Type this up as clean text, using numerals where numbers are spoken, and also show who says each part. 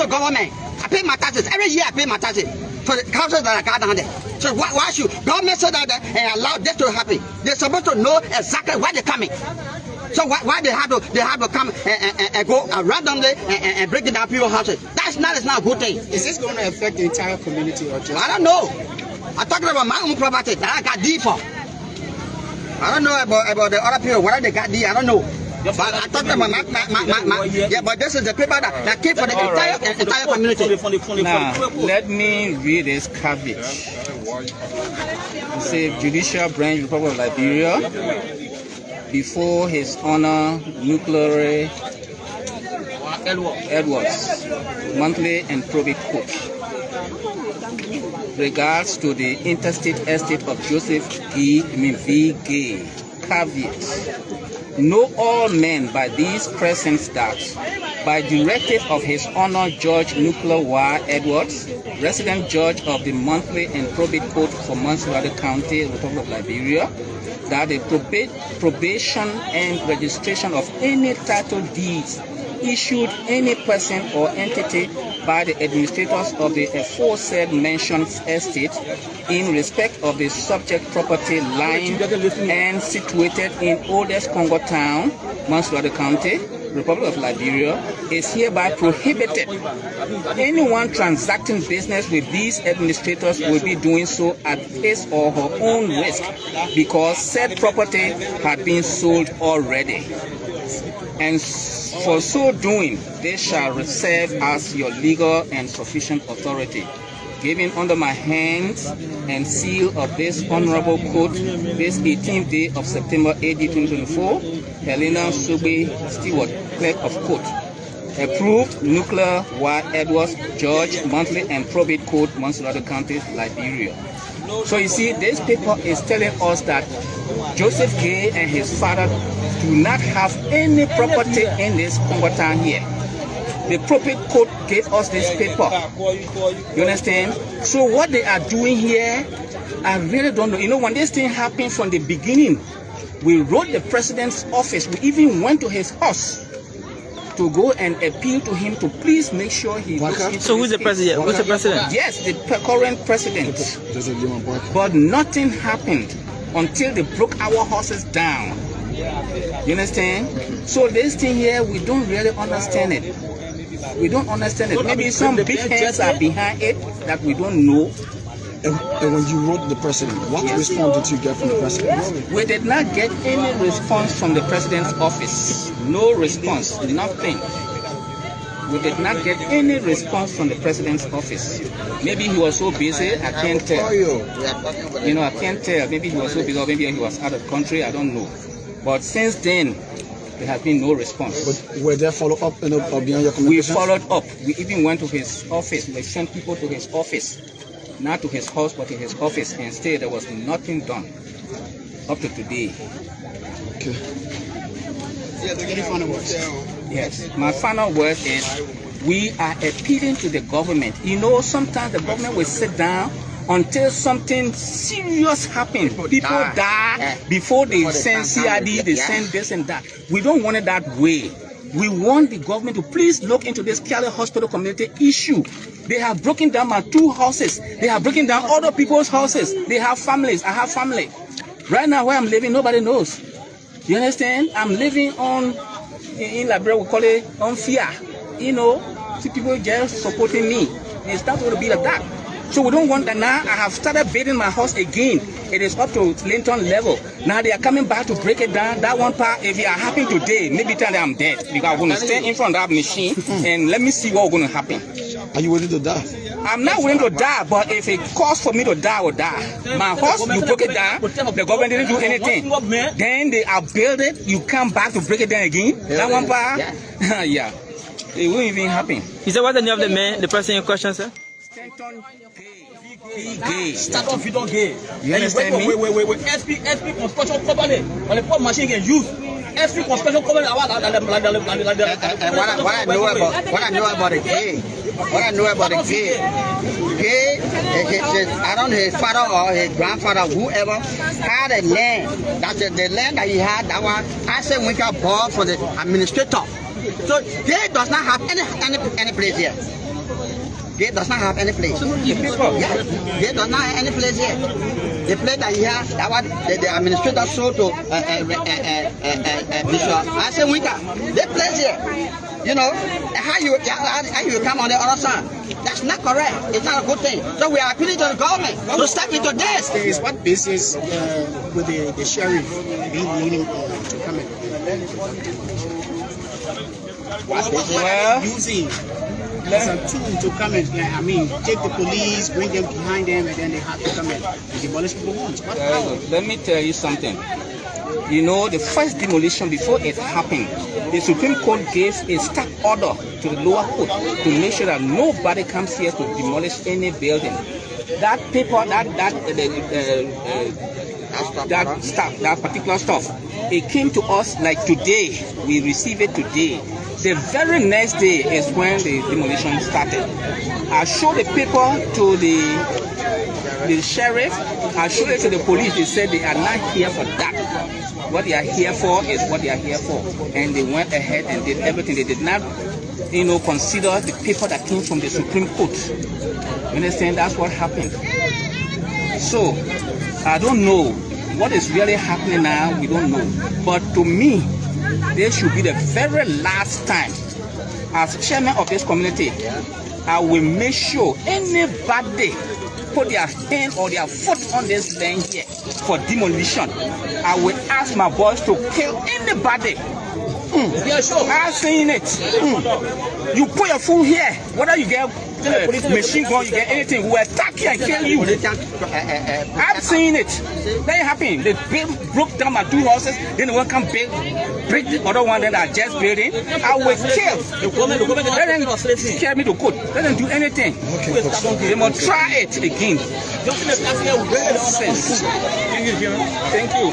Speaker 1: to government. I pay my taxes. Every year I pay my taxes for the houses that I got down there. So why should government say that and allow this to happen? They're supposed to know exactly why they're coming. So why they have to come and go randomly and break down people's houses? That's not a good thing.
Speaker 2: Is this going to affect the entire community or just?
Speaker 1: I don't know. I'm talking about my own property that I got deed for. I don't know about the other people, whether they got deed, I don't know. But I'm talking about yeah, but this is the paper that came for the entire community.
Speaker 3: Now, let me read this caveat. It says, Judicial Branch, Republic of Liberia, before His Honor Nuclear Edwards, monthly and probate court. Regards to the interstate estate of Joseph V. Gay. Caveat. Know all men by these presents that, by directive of His Honor Judge Nuclear Y. Edwards, resident judge of the monthly and probate court for Mansurada County, Republic of Liberia, that the probation and registration of any title deeds issued any person or entity by the administrators of the aforesaid mentioned estate in respect of the subject property lying and situated in oldest Congo town, Mansurada County, Republic of Liberia, is hereby prohibited. Anyone transacting business with these administrators will be doing so at his or her own risk because said property had been sold already. And for so doing, they shall serve as your legal and sufficient authority. Given under my hands and seal of this honorable court, this 18th day of September AD 2024, Helena Sugbe Stewart, Clerk of Court. Approved, Nuclear Y. Edwards, Judge, Monthly and Probate Court, Mansurada County, Liberia. So you see, this paper is telling us that Joseph Gay and his father do not have any property in this Congo town here. The probate court gave us this paper. You understand? So what they are doing here, I really don't know. You know, when this thing happened from the beginning, we wrote the president's office. We even went to his house to go and appeal to him to please make sure he looks into
Speaker 4: So who's the president? Who's the president?
Speaker 3: Yes, the current president. But nothing happened until they broke our horses down. You understand? So this thing here, we don't really understand it. We don't understand it. Maybe some big heads are behind it that we don't know.
Speaker 2: And when you wrote the president, what response did you get from the president?
Speaker 3: We did not get any response from the president's office. No response, nothing. We did not get any response from the president's office. Maybe he was so busy, I can't tell. You know, I can't tell. Maybe he was so busy, or maybe he was out of the country, I don't know. But since then, there has been no response.
Speaker 2: But were there follow-up beyond your communications?
Speaker 3: We followed up. We even went to his office. We sent people to his office. Not to his house, but to his office. And still, there was nothing done up to today.
Speaker 2: Okay.
Speaker 3: Any final words? Yes. My final word is, we are appealing to the government. You know, sometimes the government will sit down until something serious happens. People die before they send CID, they send this and that. We don't want it that way. We want the government to please look into this Cali Hospital community issue. They have broken down my 2 houses. They have broken down other people's houses. They have families. I have family. Right now where I'm living, nobody knows. You understand? I'm living in Liberia, we call it on fear. You know, see people just supporting me. And it's not going to be like that. So we don't want that now. I have started building my house again. It is up to Linton level. Now they are coming back to break it down. That one part, if it happen today, maybe tell them I'm dead. Because I'm going to stand in front of that machine and let me see what's going to happen.
Speaker 2: Are you willing to die?
Speaker 3: I'm not willing to die, but if it costs for me to die, I will die. My house, you broke it down. The government didn't do anything. Then they are build it. You come back to break it down again. That one part, yeah. It won't even happen.
Speaker 4: He said, what's the name of the man, the person in question, sir?
Speaker 3: Gay.
Speaker 5: Start off, you don't gay.
Speaker 3: You understand me?
Speaker 5: Wait. SP construction company. On the port machine can use. SP construction company.
Speaker 1: What I know about the gay. What I know about the gay. Gay, I don't know his father or his grandfather, whoever, had a land. That's the land that he had. That one, I said we got bought for the administrator. So gay does not have any place here. Gay does not have any place. Yeah, gay does not have any place here. The place that here, that what the administrator showed to Bishop. I say Winker, the place here. You know, how you come on the other side. That's not correct. It's not a good thing. So we are appealing to the government to step into this.
Speaker 2: There is what basis with the sheriff being willing to come in? What basis?
Speaker 3: Well,
Speaker 2: Using as a tool to come in. I mean, take the police, bring them behind them, and then they have to come in and demolish people's homes. What power?
Speaker 3: let me tell you something. You know, the first demolition, before it happened, the Supreme Court gave a stark order to the lower court to make sure that nobody comes here to demolish any building. That paper, that particular stuff, it came to us like today. We received it today. The very next day is when the demolition started. I showed the paper to the sheriff. I showed it to the police. They said they are not here for that. What they are here for is what they are here for. And they went ahead and did everything. They did not, consider the paper that came from the Supreme Court. You understand? That's what happened. So, I don't know what is really happening now. We don't know. But to me, this should be the very last time. As chairman of this community, I will make sure anybody put their hand or their foot on this land here for demolition. I will ask my boys to kill anybody. Yeah, sure. I've seen it. You put your foot here, whether you get machine gun, you get anything, we will attack you and kill you. I've seen it. That happened. They broke down my 2 houses, then they will come break the other one that are just building. I will kill. Let them scare me to court. Let them do anything. They must try it again. Thank you.